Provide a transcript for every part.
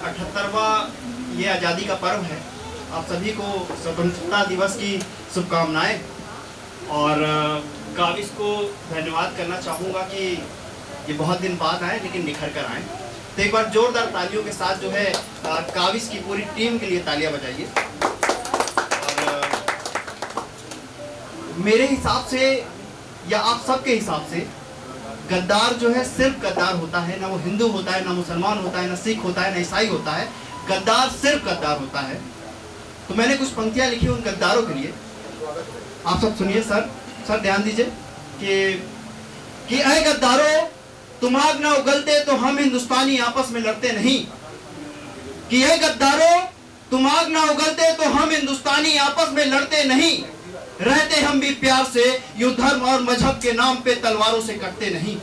78वां ये आज़ादी का पर्व है। आप सभी को स्वतंत्रता दिवस की शुभकामनाएं। और काविश को धन्यवाद करना चाहूँगा कि ये बहुत दिन बाद आए लेकिन निखर कर आए। तो एक बार जोरदार तालियों के साथ जो है काविश की पूरी टीम के लिए तालियां बजाइए। और मेरे हिसाब से या आप सबके हिसाब से गद्दार जो है सिर्फ गद्दार होता है, ना वो हिंदू होता है, ना मुसलमान होता है, ना सिख होता है, ना ईसाई होता है। गद्दार सिर्फ गद्दार होता है। तो मैंने कुछ पंक्तियां लिखी उन गद्दारों के लिए, आप सब सुनिए। सर ध्यान दीजिए कि ऐ गद्दारों तुम आग ना उगलते तो हम हिंदुस्तानी आपस में लड़ते नहीं। कि ऐ गद्दारों तुम आग ना उगलते तो हम हिंदुस्तानी आपस में लड़ते नहीं। रहते हम भी प्यार से, यूं धर्म और मजहब के नाम पे तलवारों से कटते नहीं।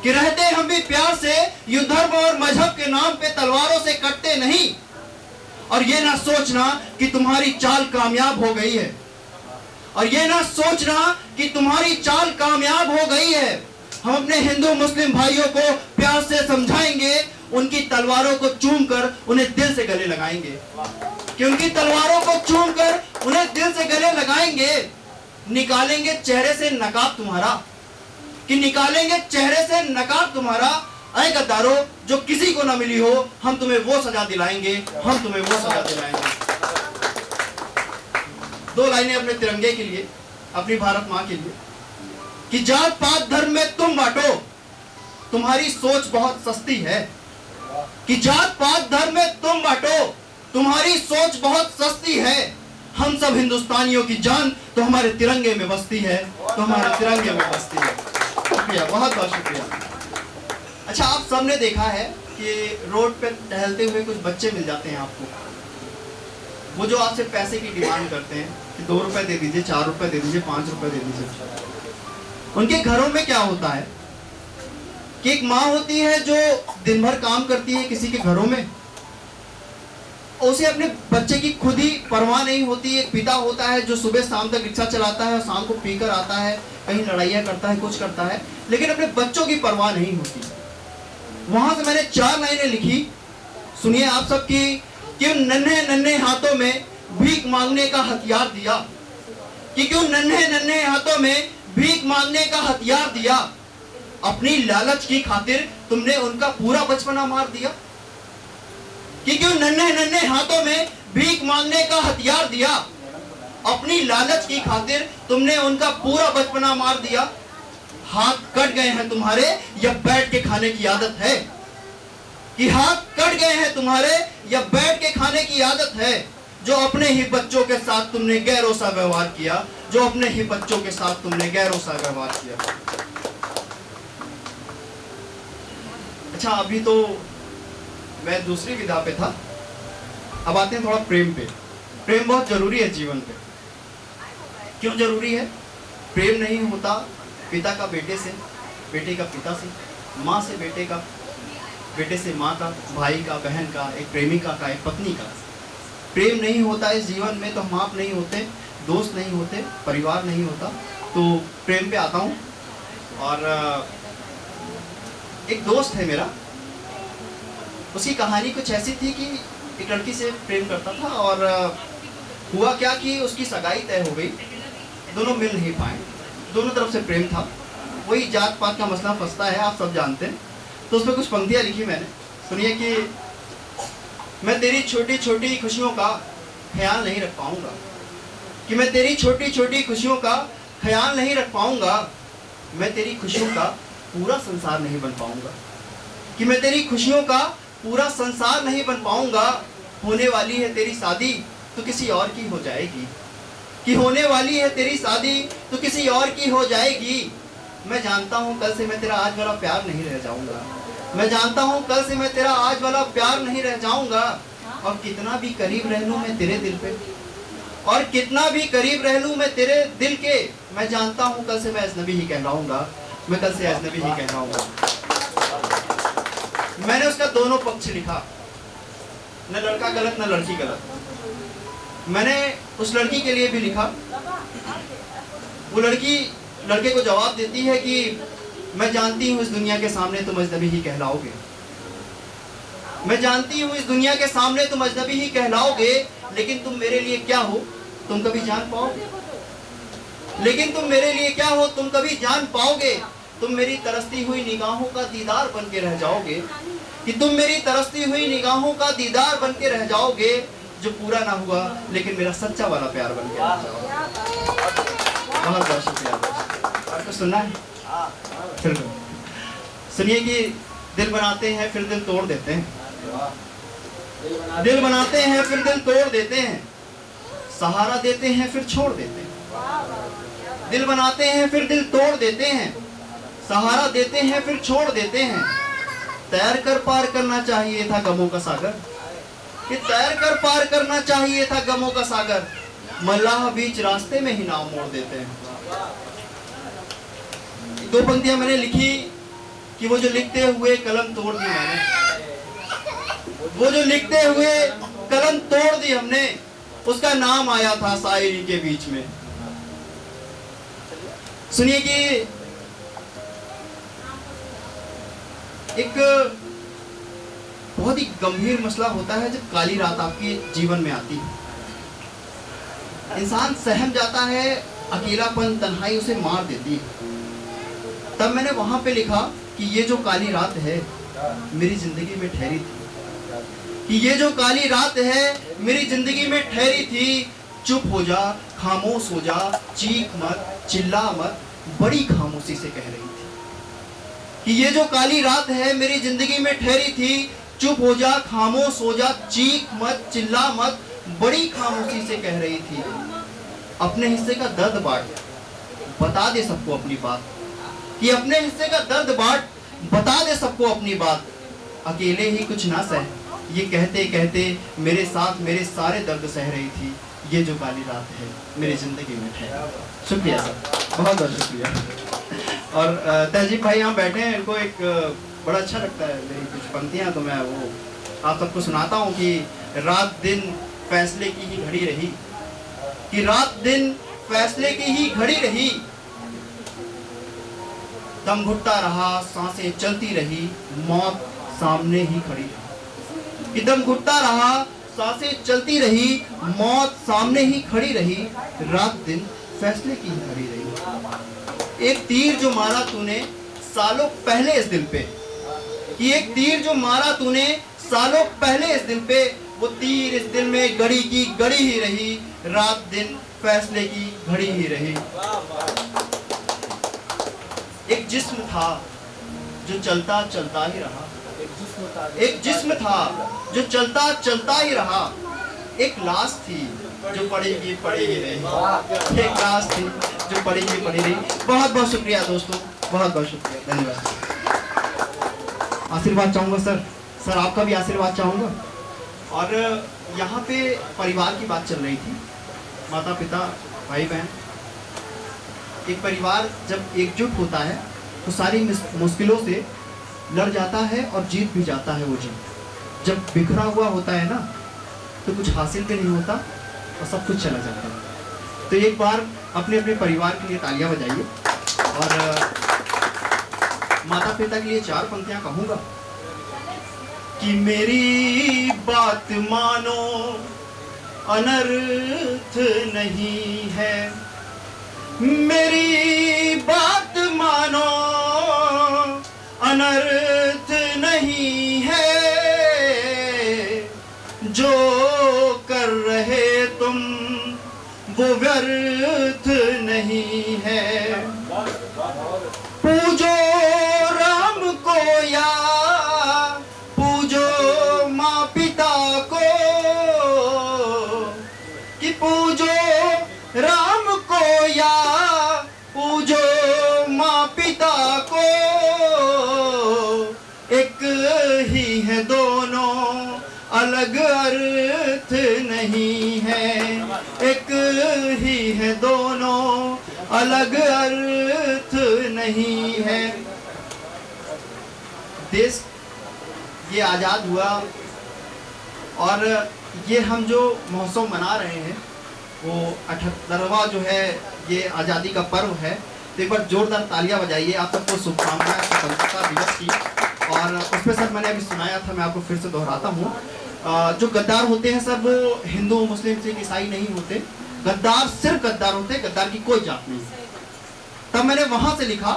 कि रहते हम भी प्यार से, यूं धर्म और मजहब के नाम पे तलवारों से कटते नहीं। और ये ना सोचना कि तुम्हारी चाल कामयाब हो गई है। और ये ना सोचना कि तुम्हारी चाल कामयाब हो गई है। हम अपने हिंदू मुस्लिम भाइयों को प्यार से समझाएंगे, उनकी तलवारों को चूमकर उन्हें दिल से गले लगाएंगे। कि उनकी तलवारों को चूमकर उन्हें दिल से गले लगाएंगे। निकालेंगे चेहरे से नकाब तुम्हारा, कि निकालेंगे चेहरे से नकाब तुम्हारा। ऐ गद्दारों जो किसी को ना मिली हो, हम तुम्हें वो सजा दिलाएंगे, हम तुम्हें वो सजा दिलाएंगे। दो लाइनें अपने तिरंगे के लिए, अपनी भारत मां के लिए। कि जात पात धर्म में तुम बांटो, तुम्हारी सोच बहुत सस्ती है। कि जात पात धर्म में तुम बांटो, तुम्हारी सोच बहुत सस्ती है। हम सब हिंदुस्तानियों की जान तो हमारे तिरंगे में बसती है, तो हमारे तिरंगे में बसती है। शुक्रिया, बहुत बहुत शुक्रिया। अच्छा, आप सबने देखा है कि रोड पे टहलते हुए कुछ बच्चे मिल जाते हैं आपको, वो जो आपसे पैसे की डिमांड करते हैं कि 2 रुपए दे दीजिए, 4 रुपए दे दीजिए, 5 रुपए दे दीजिए। उनके घरों में क्या होता है कि एक माँ होती है जो दिन भर काम करती है किसी के घरों में, उसे अपने बच्चे की खुद ही परवाह नहीं होती। एक पिता होता है जो सुबह शाम तक रिक्शा चलाता है और शाम को पीकर आता है, कहीं लड़ाइयाँ करता है, कुछ करता है, लेकिन अपने बच्चों की परवाह नहीं होती। वहां से मैंने 4 लाइनें लिखी, सुनिए आप सब की। क्यों नन्हे नन्हे हाथों में भीख मांगने का हथियार दिया। कि क्यों नन्हे नन्हे हाथों में भीख मांगने का हथियार दिया। अपनी लालच की खातिर तुमने उनका पूरा बचपना मार दिया। कि क्यों नन्हे नन्हे हाथों में भीख मांगने का हथियार दिया। अपनी लालच की खातिर तुमने उनका पूरा बचपना मार दिया। हाथ कट गए हैं तुम्हारे या बैठ के खाने की आदत है। कि हाथ कट गए हैं तुम्हारे या बैठ के खाने की आदत है। जो अपने ही बच्चों के साथ तुमने गैरों सा व्यवहार किया, जो अपने ही बच्चों के साथ तुमने गैरों सा व्यवहार किया। अच्छा, अभी तो मैं दूसरी विधा पे था, अब आते हैं थोड़ा प्रेम पे। प्रेम बहुत जरूरी है जीवन पे। क्यों जरूरी है? प्रेम नहीं होता पिता का बेटे से, बेटे का पिता से, माँ से बेटे का, बेटे से माँ का, भाई का, बहन का, एक प्रेमिका का, एक पत्नी का। प्रेम नहीं होता इस जीवन में तो हम आप नहीं होते, दोस्त नहीं होते, परिवार नहीं होता। तो प्रेम पे आता हूँ। और एक दोस्त है मेरा, उसकी कहानी कुछ ऐसी थी कि एक लड़की से प्रेम करता था और हुआ क्या कि उसकी सगाई तय हो गई, दोनों मिल नहीं पाए, दोनों तरफ से प्रेम था। वही जात पात का मसला फंसता है, आप सब जानते हैं। तो उसमें कुछ पंक्तियां लिखी मैंने, सुनिए। कि मैं तेरी छोटी छोटी खुशियों का ख्याल नहीं रख पाऊंगा। कि मैं तेरी छोटी छोटी खुशियों का ख्याल नहीं रख पाऊंगा। मैं तेरी खुशियों का पूरा संसार नहीं बन पाऊंगा। कि मैं तेरी खुशियों का पूरा संसार नहीं बन पाऊंगा। होने वाली है तेरी शादी तो किसी और की हो जाएगी। कि होने वाली है तेरी शादी तो किसी और की हो जाएगी। मैं जानता हूँ कल से मैं तेरा आज वाला प्यार नहीं रह जाऊंगा। मैं जानता हूँ कल से मैं तेरा आज वाला प्यार नहीं रह जाऊंगा। और कितना भी करीब रह लूँ मैं तेरे दिल पे, और कितना भी करीब रह लूँ मैं तेरे दिल के, मैं जानता हूँ कल से मैं अजनबी ही कहलाऊंगा। मैं कल से अजनबी ही कहलाऊंगा। मैंने उसका दोनों पक्ष लिखा, न लड़का गलत न लड़की गलत। मैंने उस लड़की के लिए भी लिखा। वो लड़की लड़के को जवाब देती है कि मैं जानती हूँ इस दुनिया के सामने तुम अजनबी ही कहलाओगे। मैं जानती हूँ इस दुनिया के सामने तुम अजनबी ही कहलाओगे, लेकिन तुम मेरे लिए क्या हो तुम कभी जान पाओगे। लेकिन तुम मेरे लिए क्या हो तुम कभी जान पाओगे। तुम मेरी तरसती हुई निगाहों का दीदार बन के रह जाओगे, कि तुम मेरी तरसती हुई निगाहों का दीदार बन के रह जाओगे, जो पूरा ना हुआ लेकिन मेरा सच्चा वाला प्यार बन के रह जाओगे। बहुत बहुत शुक्रिया। और कुछ सुनना है? फिर सुनिए कि दिल बनाते हैं फिर दिल तोड़ देते हैं, दिल बनाते हैं फिर दिल तोड़ देते हैं, सहारा देते हैं फिर छोड़ देते हैं। दिल बनाते हैं फिर दिल तोड़ देते हैं, सहारा देते हैं फिर छोड़ देते हैं। तैर कर पार करना चाहिए था गमों का सागर, कि तैर कर पार करना चाहिए था गमों का सागर, मल्लाह बीच रास्ते में ही नाव मोड़ देते हैं। दो पंक्तियां मैंने लिखी कि वो जो लिखते हुए कलम तोड़ दी मैंने, वो जो लिखते हुए कलम तोड़ दी हमने, उसका नाम आया था शायरी के बीच में। सुनिए कि एक बहुत ही गंभीर मसला होता है जब काली रात आपके जीवन में आती है। इंसान सहम जाता है, अकेलापन तन्हाई उसे मार देती है। तब मैंने वहां पे लिखा कि ये जो काली रात है मेरी जिंदगी में ठहरी थी, कि ये जो काली रात है मेरी जिंदगी में ठहरी थी। चुप हो जा, खामोश हो जा, चीख मत, चिल्ला मत, बड़ी खामोशी से कह रही थी कि ये जो काली रात है मेरी जिंदगी में ठहरी थी। चुप हो जा, खामोश हो जा, चीख मत, चिल्ला मत, बड़ी खामोशी से कह रही थी। अपने हिस्से का दर्द बांट, बता दे सबको अपनी बात, कि अपने हिस्से का दर्द बांट, बता दे सबको अपनी बात। अकेले ही कुछ ना सह, ये कहते कहते मेरे साथ मेरे सारे दर्द सह रही थी। ये जो काली रात है मेरी जिंदगी में ठहरी। शुक्रिया सर, बहुत बहुत शुक्रिया। और तहजीब भाई यहाँ बैठे हैं, इनको एक बड़ा अच्छा लगता है मेरी कुछ पंक्तियाँ, तो मैं वो आप सबको सुनाता हूँ कि रात दिन फैसले की ही घड़ी रही, कि रात दिन फैसले की ही घड़ी रही। दम घुटता रहा, सांसें चलती रही, मौत सामने ही खड़ी रही। कि दम घुटता रहा, सांसें चलती रही, मौत सामने ही खड़ी रही। रात दिन फैसले की ही घड़ी रही। एक तीर जो मारा तूने सालों पहले इस दिल पे, कि एक तीर जो मारा तूने सालों पहले इस दिल पे, वो तीर इस दिल में गड़ी की गड़ी ही रही। रात दिन फैसले की घड़ी ही रही। एक जिस्म था जो चलता चलता ही रहा, एक जिस्म था जो चलता चलता ही रहा। एक लाश थी जो पड़ेगी पड़ेगी रही, एक लाश थी जो पड़ेगी पड़ी रही। बहुत बहुत शुक्रिया दोस्तों, बहुत बहुत शुक्रिया, धन्यवाद। आशीर्वाद चाहूँगा सर, सर आपका भी आशीर्वाद चाहूँगा। और यहाँ पे परिवार की बात चल रही थी, माता पिता भाई बहन। एक परिवार जब एकजुट होता है तो सारी मुश्किलों से लड़ जाता है और जीत भी जाता है वो जीत। जब बिखरा हुआ होता है ना तो कुछ हासिल भी नहीं होता और सब कुछ चला जाता है। तो एक बार अपने अपने परिवार के लिए तालियां बजाइए। और माता पिता के लिए 4 पंक्तियां कहूँगा कि मेरी बात मानो अनर्थ नहीं है, मेरी बात मानो अनर्थ नहीं है, जो कर रहे तुम वो व्यर्थ नहीं है। पूजो राम को या पूजो माँ पिता को, कि पूजो राम को या पूजो माँ पिता को। एक ही है दोनों अलग अर्थ नहीं है, एक ही है दोनों अलग अर्थ नहीं है। देश ये आज़ाद हुआ और ये हम जो महोत्सव मना रहे हैं वो 78वां जो है ये आज़ादी का पर्व है। तो एक बार जोरदार तालियां बजाइए। आप सबको शुभकामनाएं स्वतंत्रता दिवस की। और उस पर सर मैंने अभी सुनाया था, मैं आपको फिर से दोहराता हूँ। जो गद्दार होते हैं सर, वो हिंदू मुस्लिम सिख ईसाई नहीं होते। गद्दार सिर्फ गद्दार होते हैं, गद्दार की कोई जात नहीं। तब मैंने वहां से लिखा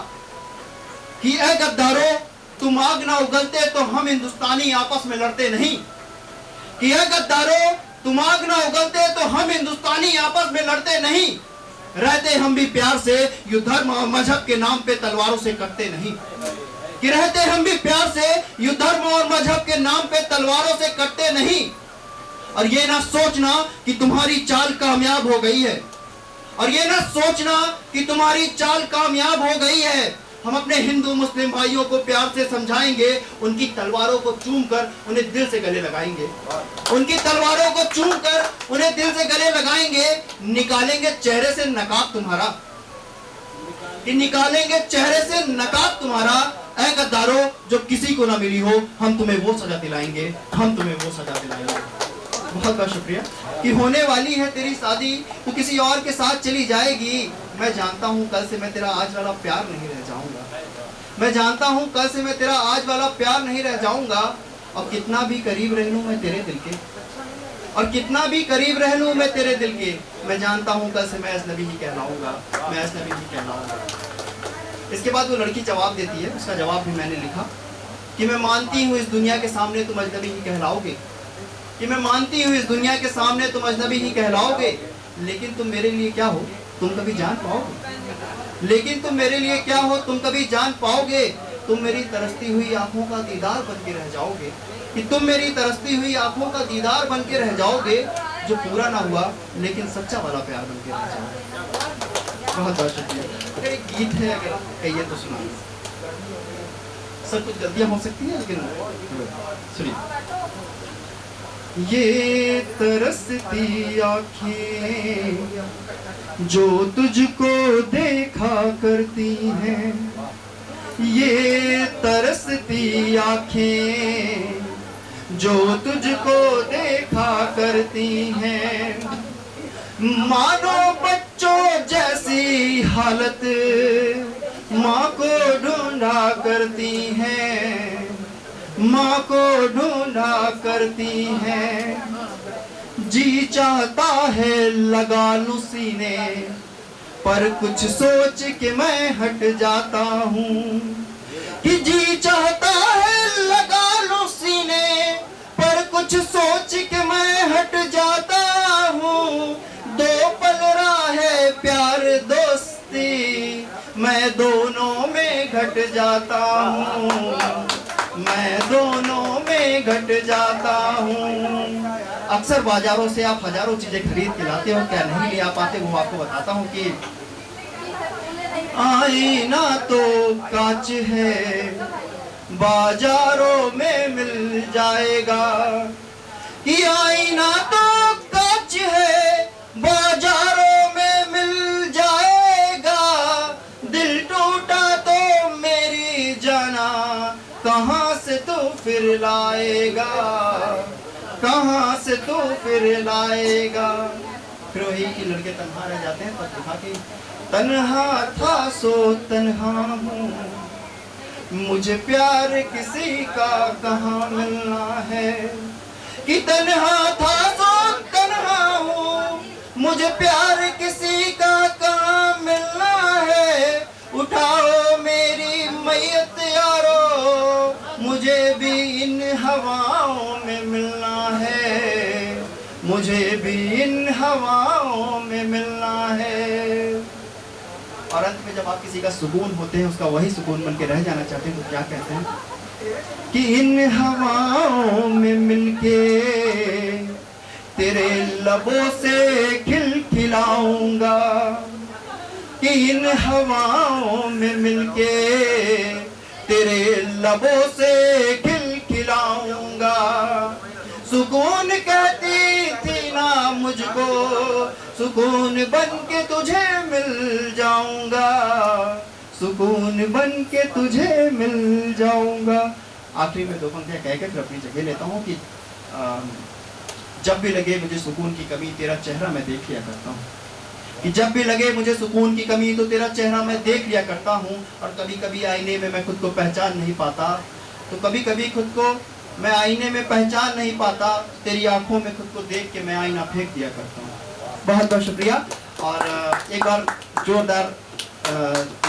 कि ऐ गद्दारों, तुम आग ना उगलते तो हम हिंदुस्तानी आपस में लड़ते नहीं। कि ऐ गद्दारों, तुम आग ना उगलते तो हम हिंदुस्तानी आपस में लड़ते नहीं। रहते हम भी प्यार से, यू धर्म और मजहब के नाम पे तलवारों से कटते नहीं। कि रहते हम भी प्यार से, यू धर्म और मजहब के नाम पे तलवारों से कटते नहीं। और ये ना सोचना कि तुम्हारी चाल कामयाब हो गई है। और ये ना सोचना कि तुम्हारी चाल कामयाब हो गई है। हम अपने हिंदू मुस्लिम भाइयों को प्यार से समझाएंगे, उनकी तलवारों को चूम कर उन्हें दिल से गले लगाएंगे। उनकी तलवारों को चूम कर उन्हें दिल से गले लगाएंगे। निकालेंगे चेहरे से नकाब तुम्हारा, कि निकालेंगे चेहरे से नकाब तुम्हारा। ऐ गद्दारों, जो किसी को ना मिली हो, हम तुम्हें वो सजा दिलाएंगे, हम तुम्हें वो सजा दिलाएंगे। बहुत बहुत शुक्रिया। कि होने वाली है तेरी शादी, तो किसी और के साथ चली जाएगी। मैं जानता हूँ कल से मैं तेरा आज वाला प्यार नहीं रह जाऊंगा। मैं जानता हूँ कल से मैं तेरा आज वाला प्यार नहीं रह जाऊंगा। और कितना भी करीब रह लूं मैं तेरे दिल के, और कितना भी करीब रह लूं मैं तेरे दिल के, मैं जानता हूँ कल से मैं अजनबी ही कहलाऊंगा, मैं अजनबी ही कहलाऊंगा। इसके बाद वो लड़की जवाब देती है, उसका जवाब भी मैंने लिखा कि मैं मानती हूँ इस दुनिया के सामने तुम अजनबी ही कहलाओगे। कि मैं मानती हूँ इस दुनिया के सामने तुम अजनबी ही कहलाओगे, लेकिन तुम मेरे लिए क्या हो तुम कभी जान पाओगे। लेकिन तुम मेरे लिए क्या हो तुम कभी जान पाओगे। तुम मेरी तरसती हुई आंखों का दीदार बन के रह जाओगे। कि तुम मेरी तरसती हुई आंखों का दीदार बन के रह जाओगे, जो पूरा ना हुआ लेकिन सच्चा वाला प्यार बन के रह जाओगे। बहुत बहुत शुक्रिया। अगर एक गीत है, अगर कहिए तो सुना। सर कुछ गलतियां हो सकती है, लेकिन सुनिए। ये तरसती आँखें जो तुझको देखा करती हैं, ये तरसती आँखें जो तुझको देखा करती हैं। मानो बच्चों जैसी हालत माँ को ढूंढा करती हैं, माँ को ढूंढा करती है। जी चाहता है लगा लूं सीने, पर कुछ सोच के मैं हट जाता हूँ। कि जी चाहता है लगा लूं सीने, पर कुछ सोच के मैं हट जाता हूँ। दो पल राह प्यार दोस्ती, मैं दोनों में घट जाता हूँ, मैं दोनों में घट जाता हूँ। अक्सर बाजारों से आप हजारों चीजें खरीद के लाते हो, क्या नहीं ले आ पाते वो आपको बताता हूँ। कि आईना तो कांच है बाजारों में मिल जाएगा। कि आईना तो कांच है बाजारों में मिल जाएगा। दिल टूटा तो मेरी जाना कहाँ से तू फिर लाएगा, कहाँ से तू फिर लाएगा। फिर वही कि लड़के तन्हा रह जाते हैं, तब लिखा कि तन्हा था सो तन्हा हूँ, मुझे प्यार किसी का कहाँ मिलना है। कि तन्हा था सो तन्हा हूँ, मुझे प्यार किसी का कहाँ मिलना है। उठाओ मेरी मैयत यारो, मुझे भी इन हवाओं में मिलना है, मुझे भी इन हवाओं में मिलना है। और अंत में जब आप किसी का सुकून होते हैं, उसका वही सुकून बन के रह जाना चाहते हैं, तो क्या कहते हैं कि इन हवाओं में मिलके तेरे लबों से खिलखिलाऊंगा। कि इन हवाओं में मिलके तेरे लबों से खिलखिलाऊंगा। सुकून कहती थी ना मुझको, सुकून बन के तुझे मिल जाऊंगा, सुकून बन के तुझे मिल जाऊंगा। आखिरी में दो पंक्तियां कह कर अपनी जगह लेता हूँ कि जब भी लगे मुझे सुकून की कमी, तेरा चेहरा मैं देख लिया करता हूँ। कि जब भी लगे मुझे सुकून की कमी तो तेरा चेहरा मैं देख लिया करता हूँ, और कभी कभी आईने में मैं खुद को पहचान नहीं पाता, तो कभी कभी खुद को मैं आईने में पहचान नहीं पाता, तेरी आंखों में खुद को देख के मैं आईना फेंक दिया करता हूँ। बहुत बहुत शुक्रिया। और एक बार जोरदार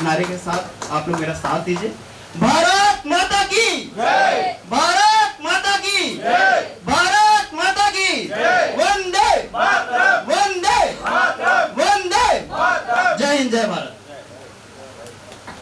नारे के साथ आप लोग मेरा साथ दीजिए। भारत माता की जय, भारत माता की जय, भारत माता की जय, वंदे मातरम, वंदे मातरम, वंदे मातरम। जय हिंद, जय भारत।